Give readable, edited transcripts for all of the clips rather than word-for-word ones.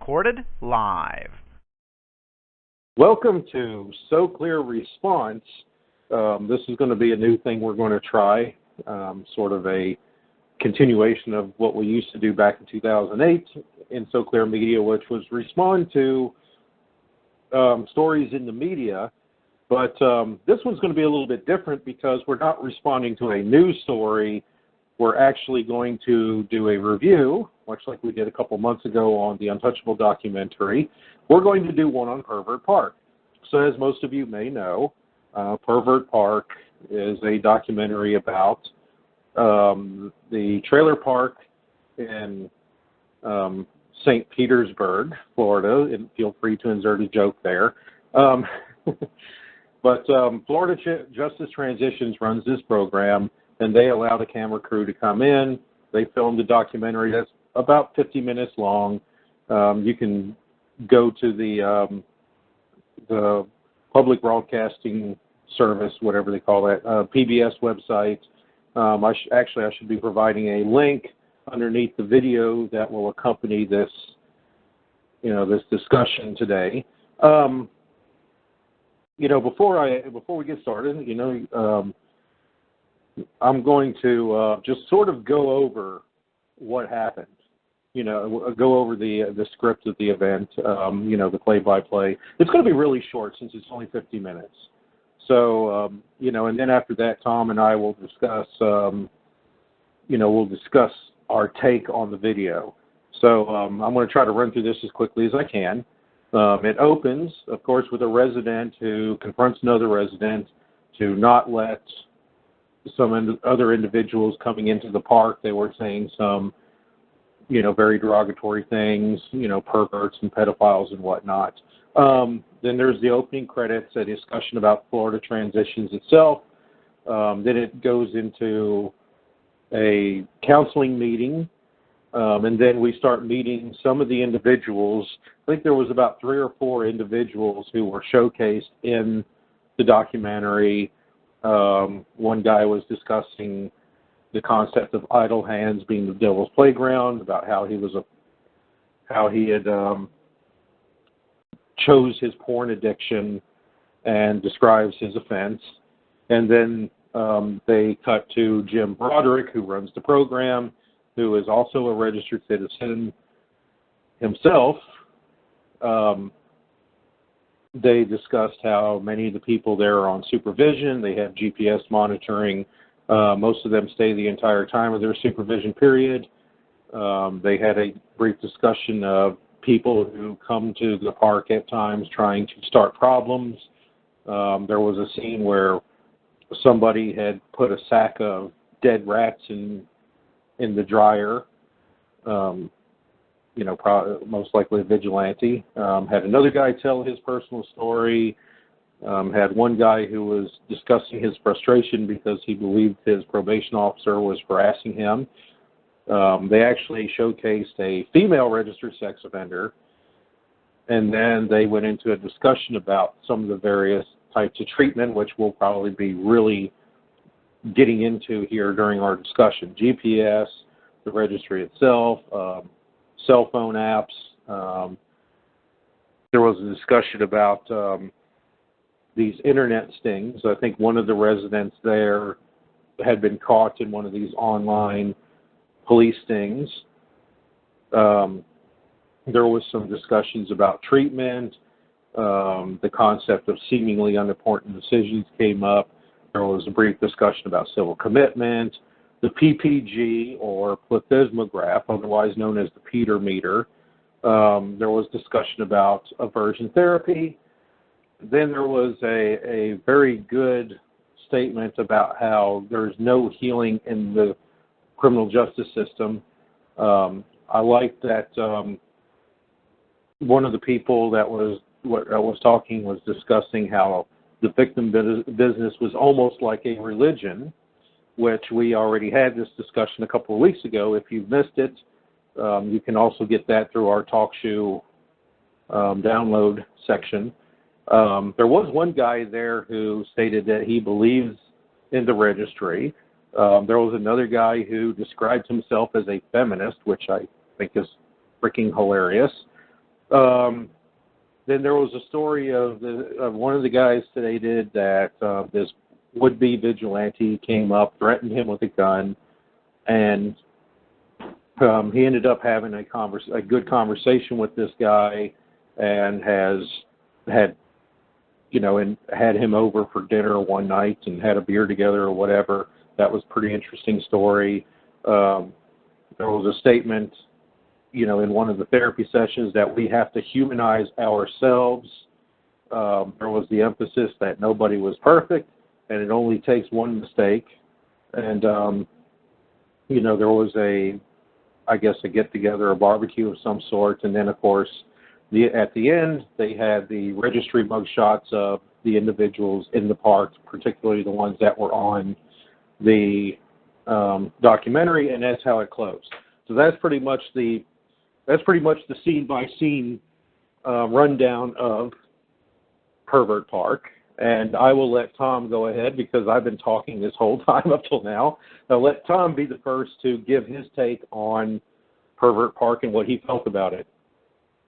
recorded live. Welcome to So Clear Response. This is going to be a new thing we're going to try, sort of a continuation of what we used to do back in 2008 in So Clear Media, which was respond to stories in the media. But this one's going to be a little bit different because we're not responding to a news story. We're actually going to do a review, much like we did a couple months ago on the Untouchable documentary. We're going to do one on Pervert Park. So as most of you may know, Pervert Park is a documentary about the trailer park in St. Petersburg, Florida, and feel free to insert a joke there. But Florida Justice Transitions runs this program, and they allow the camera crew to come in. They filmed a documentary that's about 50 minutes long. You can go to the Public Broadcasting Service, whatever they call that, PBS website. I should be providing a link underneath the video that will accompany this, this discussion today. Before we get started, I'm going to just sort of go over what happened. Go over the script of the event, the play-by-play. It's going to be really short since it's only 50 minutes. So, and then after that, Tom and I will discuss, our take on the video. So I'm going to try to run through this as quickly as I can. It opens, of course, with a resident who confronts another resident to not let some other individuals coming into the park. They were saying some, very derogatory things, perverts and pedophiles and whatnot. Then there's the opening credits, a discussion about Florida Transitions itself. Then it goes into a counseling meeting, and then we start meeting some of the individuals. I think there was about 3 or 4 individuals who were showcased in the documentary. One guy was discussing the concept of idle hands being the devil's playground, about how he had chose his porn addiction and describes his offense. And then they cut to Jim Broderick, who runs the program, who is also a registered citizen himself. They discussed how many of the people there are on supervision. They have GPS monitoring. Most of them stay the entire time of their supervision period. They had a brief discussion of people who come to the park at times trying to start problems. There was a scene where somebody had put a sack of dead rats in the dryer. Most likely a vigilante. Had another guy tell his personal story. Had one guy who was discussing his frustration because he believed his probation officer was harassing him. They actually showcased a female registered sex offender, and then they went into a discussion about some of the various types of treatment, which we'll probably be really getting into here during our discussion. GPS, the registry itself, cell phone apps. There was a discussion about these internet stings. I think one of the residents there had been caught in one of these online police stings. There was some discussions about treatment. The concept of seemingly unimportant decisions came up. There was a brief discussion about civil commitment. The PPG, or plethysmograph, otherwise known as the Peter meter. There was discussion about aversion therapy. Then there was a very good statement about how there's no healing in the criminal justice system. I like that one of the people that was talking was discussing how the victim business was almost like a religion, which we already had this discussion a couple of weeks ago. If you've missed it, you can also get that through our TalkShoe download section. There was one guy there who stated that he believes in the registry. There was another guy who described himself as a feminist, which I think is freaking hilarious. Then there was a story of one of the guys today did that this would-be vigilante came up, threatened him with a gun, and he ended up having a good conversation with this guy, and had him over for dinner one night and had a beer together or whatever. That was a pretty interesting story. There was a statement, in one of the therapy sessions that we have to humanize ourselves. There was the emphasis that nobody was perfect and it only takes one mistake. And, there was a get-together, a barbecue of some sort. And then, of course, at the end, they had the registry mugshots of the individuals in the park, particularly the ones that were on the documentary, and that's how it closed. So that's pretty much the scene-by-scene rundown of Pervert Park. And I will let Tom go ahead because I've been talking this whole time up till now. I'll let Tom be the first to give his take on Pervert Park and what he felt about it.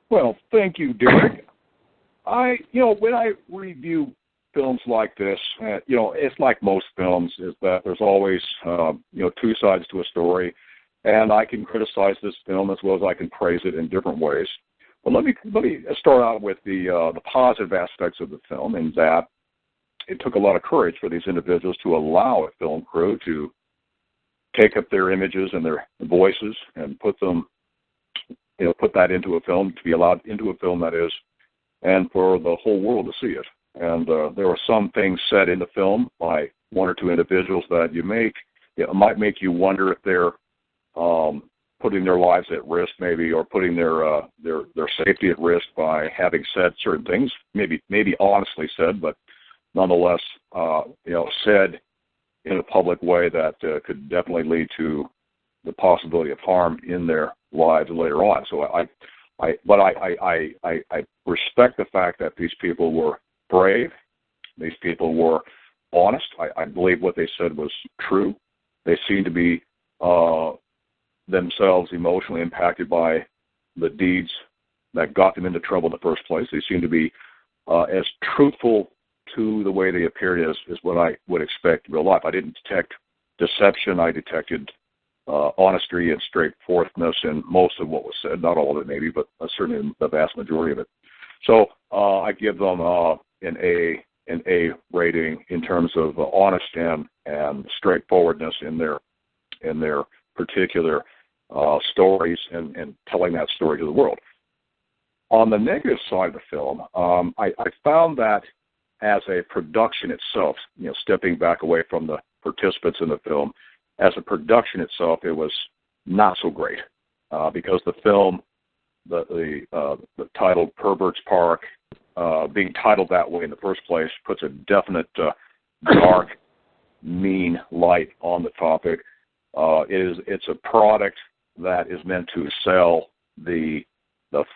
Well, thank you, Derek. When I review films like this, it's like most films, is that there's always, two sides to a story, and I can criticize this film as well as I can praise it in different ways. But let me start out with the positive aspects of the film, in that it took a lot of courage for these individuals to allow a film crew to take up their images and their voices and put that into a film, to be allowed into a film, that is, and for the whole world to see it. And there were some things said in the film by one or two individuals that it might make you wonder if they're putting their lives at risk, maybe, or putting their safety at risk by having said certain things, maybe honestly said, but nonetheless, said in a public way that could definitely lead to the possibility of harm in their lives later on. So I respect the fact that these people were brave. These people were honest. I believe what they said was true. They seemed to be themselves emotionally impacted by the deeds that got them into trouble in the first place. They seemed to be as truthful to the way they appeared as what I would expect in real life. I didn't detect deception. I detected honesty and straightforwardness in most of what was said. Not all of it, maybe, but certainly the vast majority of it. So I give them an A rating in terms of honesty and straightforwardness in their particular stories and telling that story to the world. On the negative side of the film, I found that as a production itself, stepping back away from the participants in the film, as a production itself, it was not so great because the film, the title Pervert Park, being titled that way in the first place, puts a definite dark, mean light on the topic. It's a product that is meant to sell the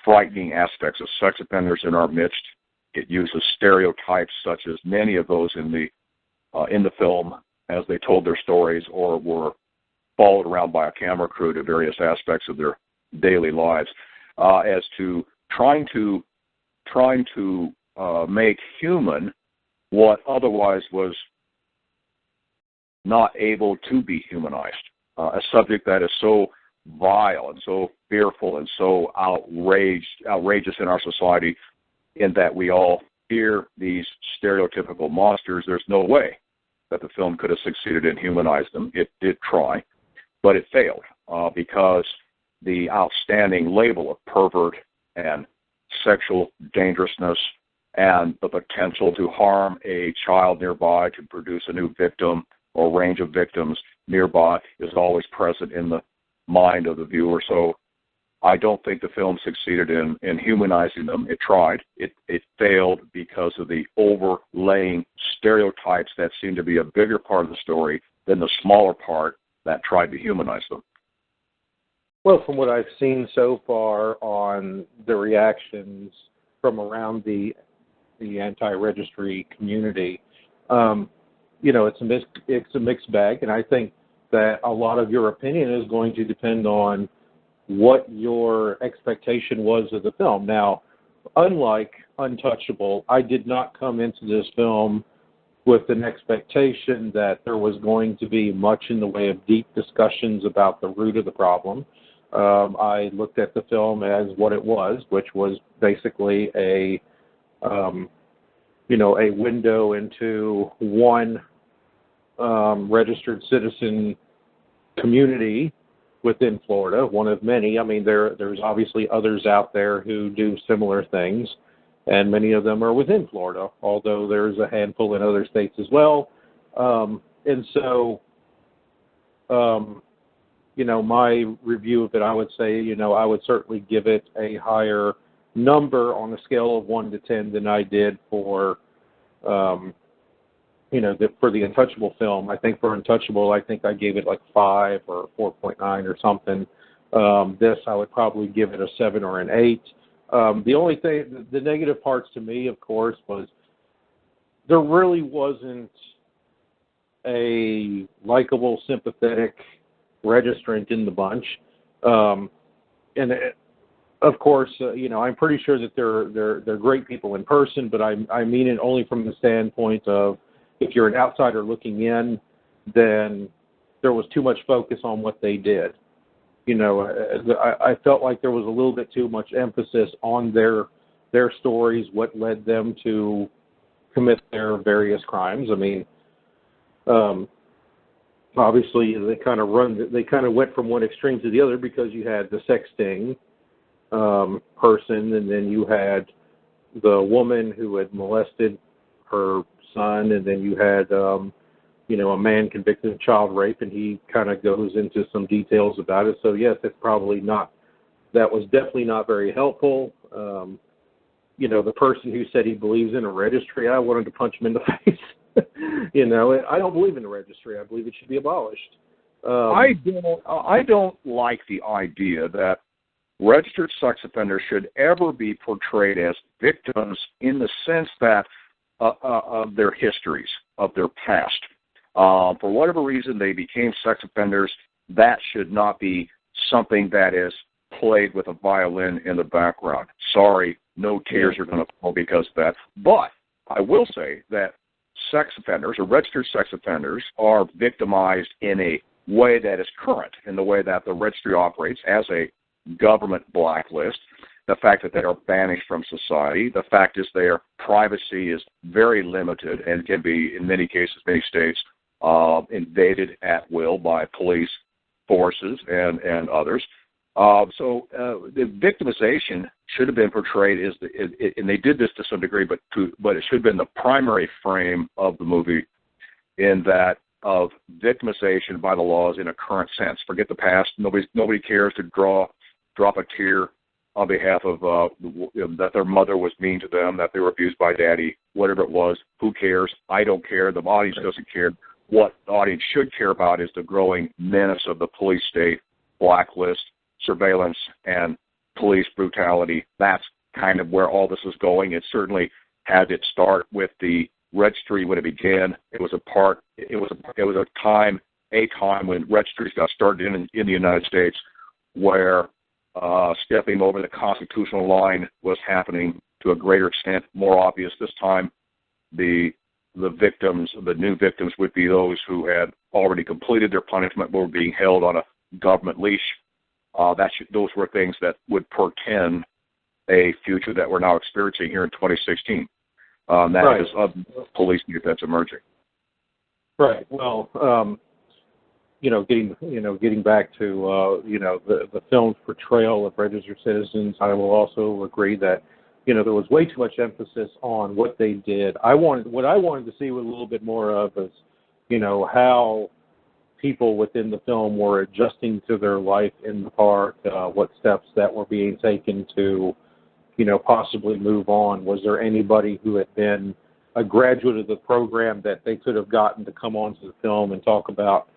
frightening aspects of sex offenders in our midst. It uses stereotypes such as many of those in the film as they told their stories or were followed around by a camera crew to various aspects of their daily lives, as to trying to make human what otherwise was not able to be humanized. A subject that is so vile and so fearful and so outrageous in our society, in that we all fear these stereotypical monsters. There's no way that the film could have succeeded in humanizing them. It did try, but it failed because the outstanding label of pervert and sexual dangerousness and the potential to harm a child nearby, to produce a new victim or range of victims nearby, is always present in the mind of the viewer. So I don't think the film succeeded in humanizing them. It tried. It failed because of the overlaying stereotypes that seem to be a bigger part of the story than the smaller part that tried to humanize them. Well, from what I've seen so far on the reactions from around the anti-registry community, it's a mixed bag, and I think that a lot of your opinion is going to depend on what your expectation was of the film. Now, unlike Untouchable, I did not come into this film with an expectation that there was going to be much in the way of deep discussions about the root of the problem. I looked at the film as what it was, which was basically a window into one registered citizen community within Florida, one of many. I mean, there's obviously others out there who do similar things, and many of them are within Florida, although there's a handful in other states as well. And so, my review of it, I would say, I would certainly give it a higher number on a scale of 1 to 10 than I did for, for the Untouchable film. I think for Untouchable, I think I gave it like 5 or 4.9 or something. This, I would probably give it a 7 or an 8. The only thing, the negative parts to me, of course, was there really wasn't a likable, sympathetic registrant in the bunch. Of course, I'm pretty sure that they're great people in person, but I mean it only from the standpoint of if you're an outsider looking in, then there was too much focus on what they did. I felt like there was a little bit too much emphasis on their stories, what led them to commit their various crimes. I mean, obviously they kind of went from one extreme to the other because you had the sexting person, and then you had the woman who had molested her son, and then you had a man convicted of child rape, and he kind of goes into some details about it. So yes, that was definitely not very helpful. The person who said he believes in a registry, I wanted to punch him in the face. I don't believe in the registry. I believe it should be abolished. I don't like the idea that registered sex offenders should ever be portrayed as victims in the sense that of their histories, of their past. For whatever reason they became sex offenders, that should not be something that is played with a violin in the background. Sorry, no tears are going to fall because of that. But I will say that sex offenders or registered sex offenders are victimized in a way that is current, in the way that the registry operates as a government blacklist, the fact that they are banished from society, the fact is their privacy is very limited and can be, in many cases, many states, invaded at will by police forces and others. So the victimization should have been portrayed and they did this to some degree, but it should have been the primary frame of the movie, in that of victimization by the laws in a current sense. Forget the past. Nobody cares to drop a tear on behalf of that their mother was mean to them, that they were abused by daddy, whatever it was. Who cares? I don't care. The audience doesn't care. What the audience should care about is the growing menace of the police state, blacklist, surveillance, and police brutality. That's kind of where all this is going. It certainly had its start with the registry when it began. It was a time when registries got started in the United States, where stepping over the constitutional line was happening to a greater extent, more obvious this time. The new victims would be those who had already completed their punishment but were being held on a government leash. Those were things that would portend a future that we're now experiencing here in 2016. That is of police that's emerging. Right. Well, getting back to the film's portrayal of registered citizens, I will also agree that there was way too much emphasis on what they did. What I wanted to see with a little bit more of is, how people within the film were adjusting to their life in the park, what steps that were being taken to, possibly move on. Was there anybody who had been a graduate of the program that they could have gotten to come onto the film and talk about,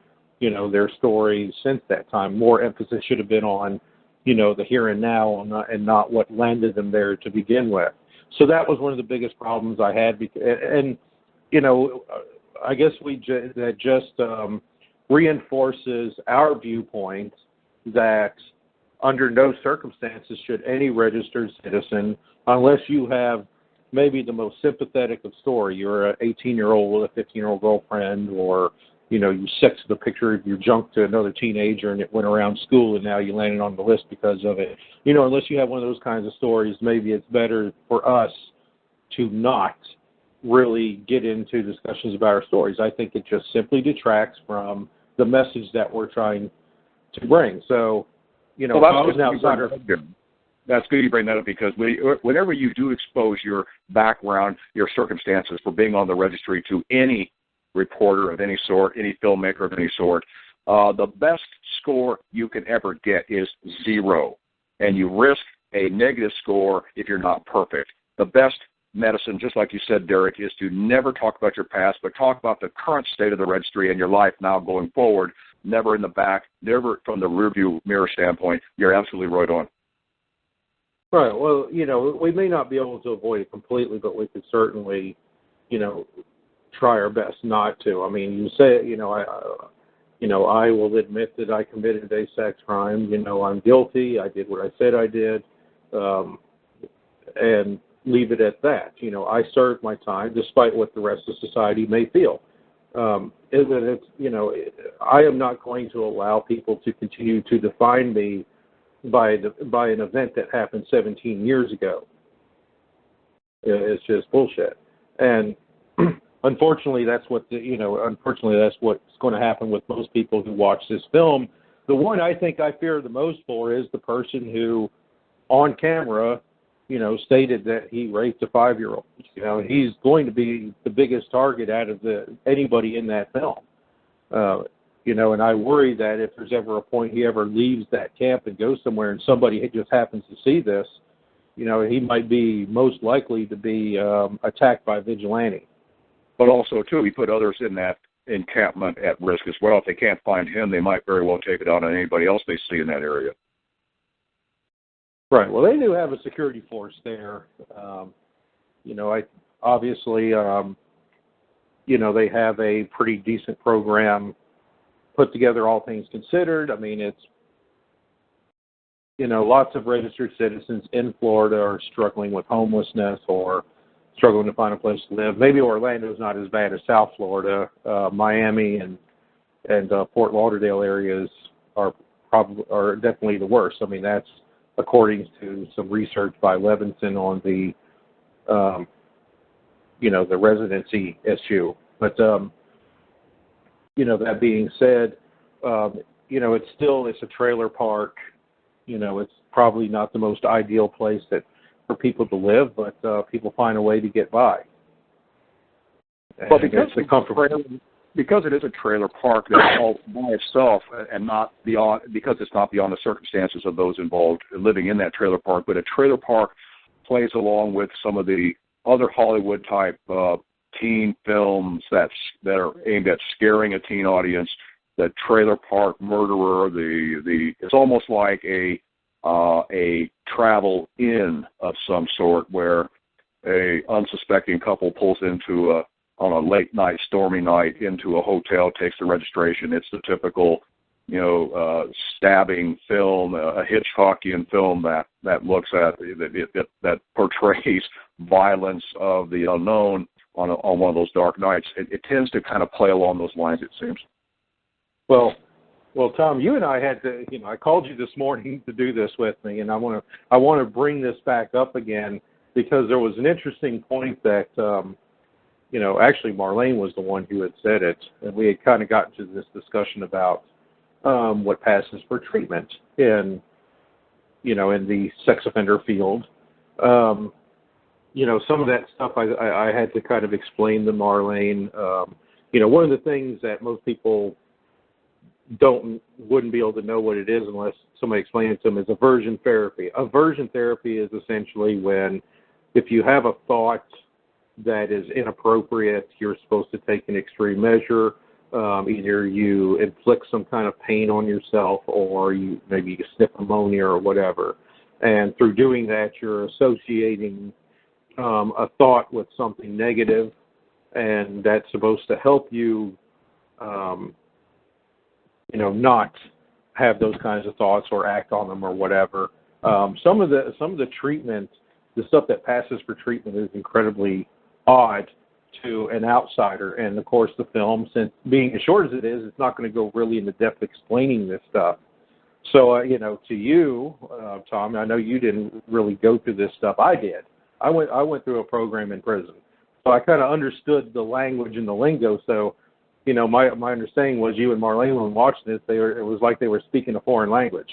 their stories since that time? More emphasis should have been on, the here and now and not what landed them there to begin with. So that was one of the biggest problems I had. And I guess that just reinforces our viewpoint that under no circumstances should any registered citizen, unless you have maybe the most sympathetic of story, you're an 18-year-old with a 15-year-old girlfriend, or, you know, you sexted a picture of your junk to another teenager and it went around school and now you landed on the list because of it. You know, unless you have one of those kinds of stories, maybe it's better for us to not really get into discussions about our stories. I think it just simply detracts from the message that we're trying to bring. So, you know, well, if I was an outsider... That's good you bring that up, because whenever you do expose your background, your circumstances for being on the registry to any reporter of any sort, any filmmaker of any sort, the best score you can ever get is 0. And you risk a negative score if you're not perfect. The best medicine, just like you said, Derek, is to never talk about your past, but talk about the current state of the registry and your life now going forward, never in the back, never from the rearview mirror standpoint. You're absolutely right on. Right. Well, you know, we may not be able to avoid it completely, but we could certainly, you know, try our best not to. I mean, you say, I will admit that I committed a sex crime. You know, I'm guilty. I did what I said I did, and leave it at that. You know, I served my time, despite what the rest of society may feel. It's, you know, I am not going to allow people to continue to define me by an event that happened 17 years ago. It's just bullshit. And unfortunately, that's what's going to happen with most people who watch this film. The one I think I fear the most for is the person who, on camera, you know, stated that he raped a 5-year-old. You know, he's going to be the biggest target out of anybody in that film. You know, and I worry that if there's ever a point he ever leaves that camp and goes somewhere and somebody just happens to see this, you know, he might be most likely to be attacked by a vigilante. But also, too, he put others in that encampment at risk as well. If they can't find him, they might very well take it out on anybody else they see in that area. Right. Well, they do have a security force there. You know, obviously, you know, they have a pretty decent program put together, all things considered. I mean, it's, you know, lots of registered citizens in Florida are struggling with homelessness or struggling to find a place to live. Maybe Orlando's not as bad as South Florida. Miami and Fort Lauderdale areas are definitely the worst. I mean, that's according to some research by Levinson on the, you know, the residency issue. But you know, that being said, you know, it's a trailer park. You know, it's probably not the most ideal place for people to live, but people find a way to get by. Well, because it is a trailer park that's all by itself and not beyond, because it's not beyond the circumstances of those involved living in that trailer park, but a trailer park plays along with some of the other Hollywood-type teen films that are aimed at scaring a teen audience. The Trailer Park Murderer, it's almost like a travel in of some sort, where a unsuspecting couple pulls into on a late night, stormy night, into a hotel, takes the registration. It's the typical, you know, stabbing film, a Hitchcockian film that looks at that portrays violence of the unknown on one of those dark nights. It tends to kind of play along those lines, it seems. Well, Tom, you and I had to, you know, I called you this morning to do this with me, and I want to bring this back up again because there was an interesting point that, you know, actually Marlene was the one who had said it, and we had kind of gotten to this discussion about what passes for treatment in the sex offender field. You know, some of that stuff I had to kind of explain to Marlene. You know, one of the things that most people wouldn't be able to know what it is unless somebody explains it to them is aversion therapy. Aversion therapy is essentially when, if you have a thought that is inappropriate, you're supposed to take an extreme measure. Either you inflict some kind of pain on yourself, or maybe you sniff ammonia or whatever. And through doing that, you're associating a thought with something negative, and that's supposed to help you, you know, not have those kinds of thoughts or act on them or whatever. Some of the treatment, the stuff that passes for treatment, is incredibly odd to an outsider. And of course, the film, since being as short as it is, it's not going to go really into depth explaining this stuff. So, to you, Tom, I know you didn't really go through this stuff. I did. I went through a program in prison, so I kind of understood the language and the lingo. So, my understanding was you and Marlene, when watching this, it was like they were speaking a foreign language.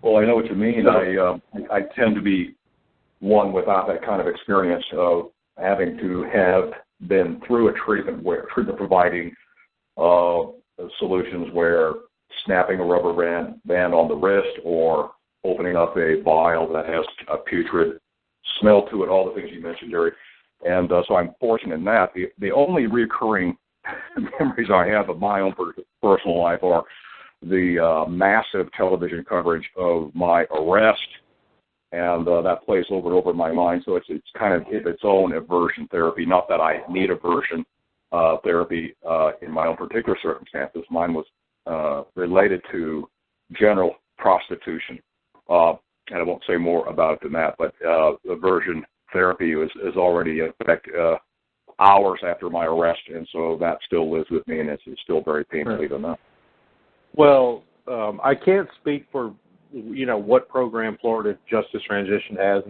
Well, I know what you mean. I tend to be one without that kind of experience of having to have been through a treatment providing solutions where snapping a rubber band on the wrist or opening up a vial that has a putrid smell to it, all the things you mentioned, Jerry. And so I'm fortunate in that. The only recurring memories I have of my own personal life are the massive television coverage of my arrest, and that plays over and over in my mind. So it's kind of its own aversion therapy. Not that I need aversion therapy in my own particular circumstances. Mine was related to general prostitution. And I won't say more about it than that, but aversion therapy is already in effect hours after my arrest, and so that still lives with me, and it's still very painful even now. Well, I can't speak for what program Florida Justice Transition has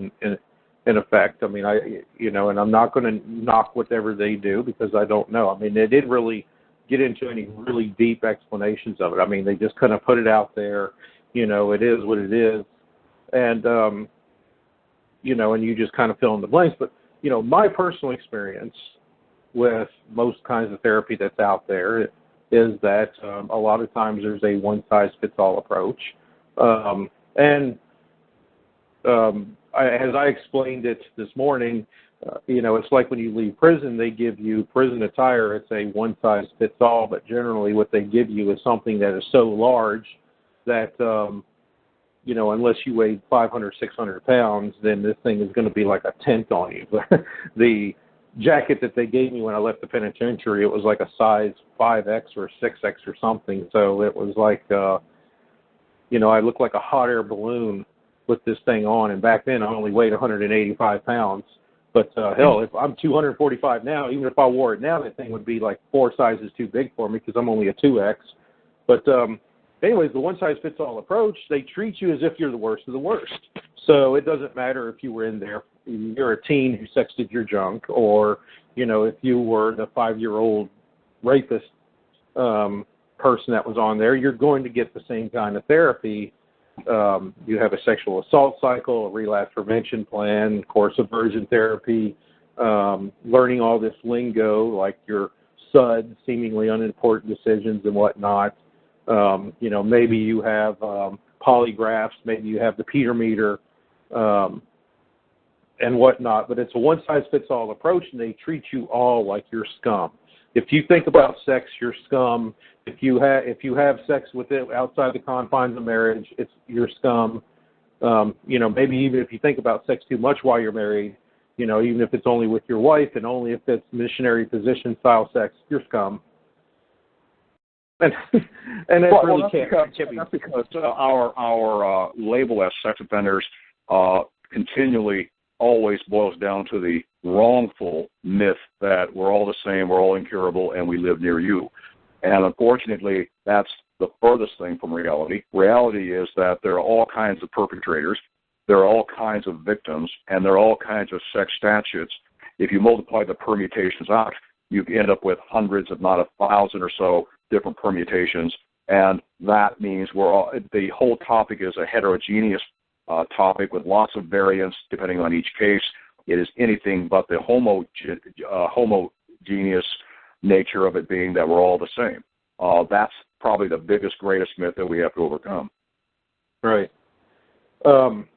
in effect. I mean, and I'm not going to knock whatever they do because I don't know. I mean, they didn't really get into any really deep explanations of it. I mean, they just kind of put it out there. It is what it is, and and you just kind of fill in the blanks. But my personal experience with most kinds of therapy that's out there is that a lot of times there's a one-size-fits-all approach. As I explained it this morning, it's like when you leave prison, they give you prison attire. It's a one-size-fits-all, but generally what they give you is something that is so large that, unless you weigh 500, 600 pounds, then this thing is going to be like a tent on you. The jacket that they gave me when I left the penitentiary, it was like a size 5X or 6X or something. So it was like, I looked like a hot air balloon with this thing on. And back then I only weighed 185 pounds. But hell, if I'm 245 now, even if I wore it now, that thing would be like 4 sizes too big for me because I'm only a 2X. But anyways, the one-size-fits-all approach, they treat you as if you're the worst of the worst. So it doesn't matter if you were in there, you're a teen who sexted your junk, or, if you were the 5-year-old rapist person that was on there, you're going to get the same kind of therapy. You have a sexual assault cycle, a relapse prevention plan, course aversion therapy, learning all this lingo like your SUD, seemingly unimportant decisions and whatnot. Maybe you have polygraphs, maybe you have the Peter meter, and whatnot, but it's a one-size-fits-all approach, and they treat you all like you're scum. If you think about sex, you're scum. If you have sex with it outside the confines of marriage, you're scum. Maybe even if you think about sex too much while you're married, even if it's only with your wife and only if it's missionary position style sex, you're scum. And that really can't be. That's because our label as sex offenders continually always boils down to the wrongful myth that we're all the same, we're all incurable, and we live near you. And unfortunately, that's the furthest thing from reality. Reality is that there are all kinds of perpetrators, there are all kinds of victims, and there are all kinds of sex statutes. If you multiply the permutations out, you end up with hundreds, if not 1,000 or so, different permutations, and that means the whole topic is a heterogeneous topic with lots of variants depending on each case. It is anything but the homogeneous nature of it being that we're all the same. That's probably the biggest, greatest myth that we have to overcome. Right. Of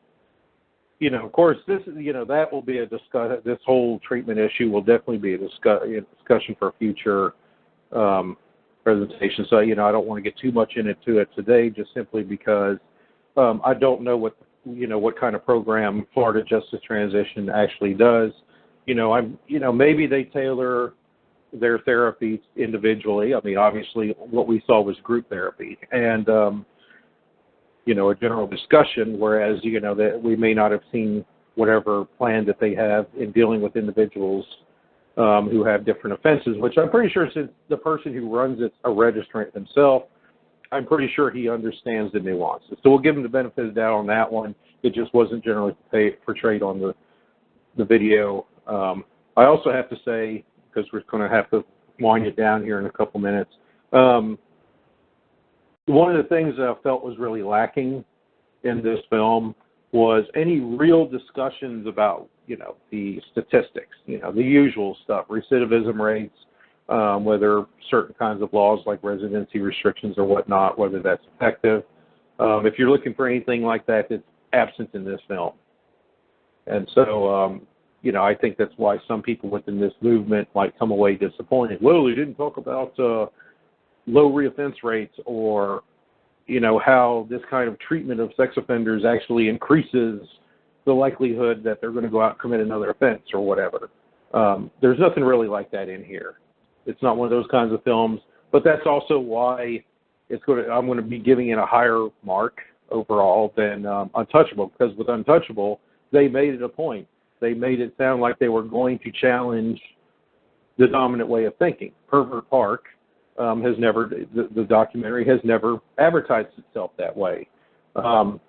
course, that will be a discussion. This whole treatment issue will definitely be a discussion for future presentation. So, I don't want to get too much into it today, just simply because I don't know what kind of program Florida Justice Transition actually does. Maybe they tailor their therapy individually. I mean, obviously, what we saw was group therapy and, a general discussion, whereas, that we may not have seen whatever plan that they have in dealing with individuals who have different offenses, which I'm pretty sure, since the person who runs it's a registrant himself, I'm pretty sure he understands the nuances. So we'll give him the benefit of the doubt on that one. It just wasn't generally portrayed on the video. I also have to say, because we're going to have to wind it down here in a couple minutes, one of the things that I felt was really lacking in this film was any real discussions about, the statistics, the usual stuff, recidivism rates, whether certain kinds of laws like residency restrictions or whatnot, whether that's effective. If you're looking for anything like that, it's absent in this film. And so, I think that's why some people within this movement might come away disappointed. Well, they didn't talk about low reoffense rates or, how this kind of treatment of sex offenders actually increases the likelihood that they're going to go out and commit another offense or whatever. There's nothing really like that in here. It's not one of those kinds of films, but that's also why I'm going to be giving it a higher mark overall than Untouchable, because with Untouchable, they made it a point. They made it sound like they were going to challenge the dominant way of thinking. Pervert Park has never, the documentary has never advertised itself that way. And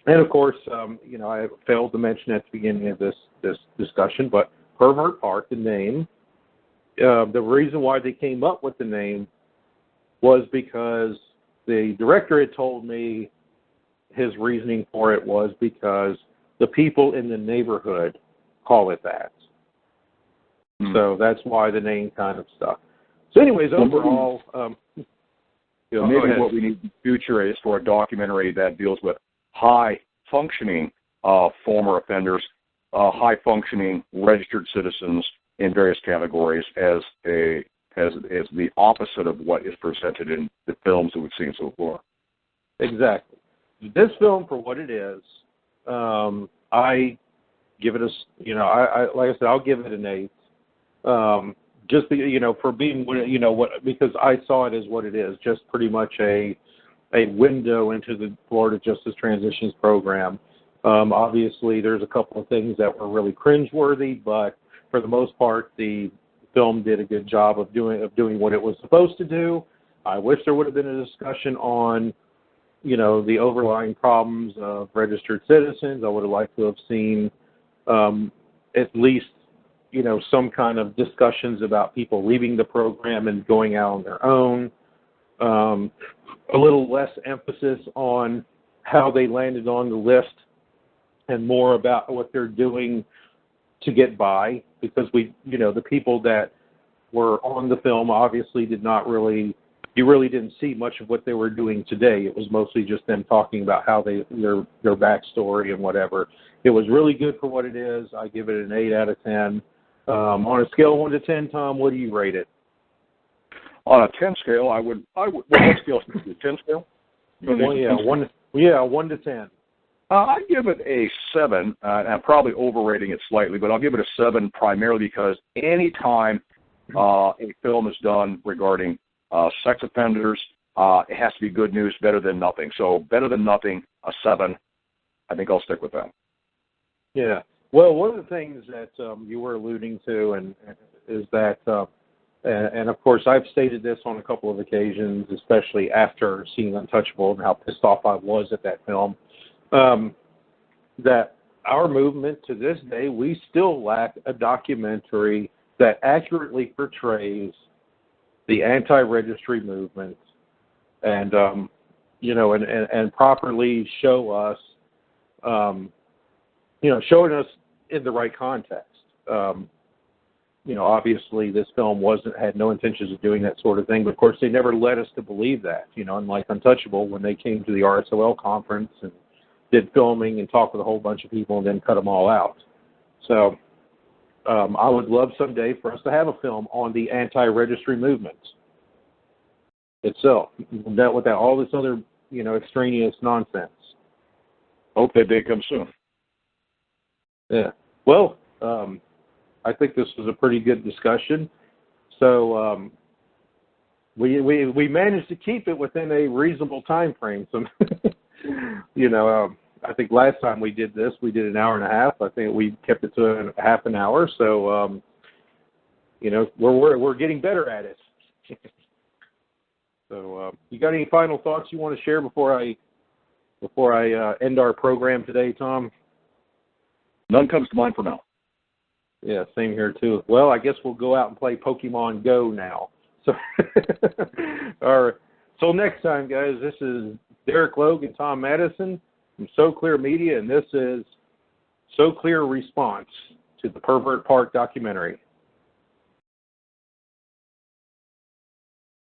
of course, I failed to mention at the beginning of this discussion, but Pervert Park, the name, the reason why they came up with the name was because the director had told me his reasoning for it was because the people in the neighborhood call it that. So that's why the name kind of stuck. So anyways, overall, maybe what we need in the future is for a documentary that deals with high-functioning former offenders, high-functioning registered citizens in various categories as the opposite of what is presented in the films that we've seen so far. Exactly. This film, for what it is, I give it like I said, I'll give it an 8. Just for being, because I saw it as what it is, just pretty much a window into the Florida Justice Transitions Program. Obviously, there's a couple of things that were really cringeworthy, but for the most part, the film did a good job of doing what it was supposed to do. I wish there would have been a discussion on, the overlying problems of registered citizens. I would have liked to have seen at least, some kind of discussions about people leaving the program and going out on their own. A little less emphasis on how they landed on the list and more about what they're doing to get by, because the people that were on the film obviously you really didn't see much of what they were doing today. It was mostly just them talking about how their backstory and whatever. It was really good for what it is. I give it an 8 out of 10. On a scale of 1 to 10, Tom, what do you rate it? On a 10 scale, I would what scale? 10 scale? 1 to 10. I'd give it a 7. I'm probably overrating it slightly, but I'll give it a 7 primarily because any time a film is done regarding sex offenders, it has to be good news, better than nothing. So better than nothing, a 7. I think I'll stick with that. Yeah. Well, one of the things that you were alluding to is that, and of course I've stated this on a couple of occasions, especially after seeing Untouchable and how pissed off I was at that film, that our movement to this day, we still lack a documentary that accurately portrays the anti-registry movement and, and properly show us, showing us in the right context. Obviously this film had no intentions of doing that sort of thing, but of course they never led us to believe that, unlike Untouchable when they came to the RSOL conference and did filming and talked with a whole bunch of people and then cut them all out. So I would love someday for us to have a film on the anti-registry movement itself, that without all this other, extraneous nonsense. Hope that day comes soon. Yeah. Well, I think this was a pretty good discussion. So we managed to keep it within a reasonable time frame. So, I think last time we did this, we did an hour and a half. I think we kept it to half an hour. So, we're getting better at it. So, you got any final thoughts you want to share before I end our program today, Tom? None comes to mind for now. Yeah, same here too. Well, I guess we'll go out and play Pokemon Go now. So, all right. Till next time, guys. This is Derek Logue and Tom Madison from So Clear Media, and this is So Clear Response to the Pervert Park documentary.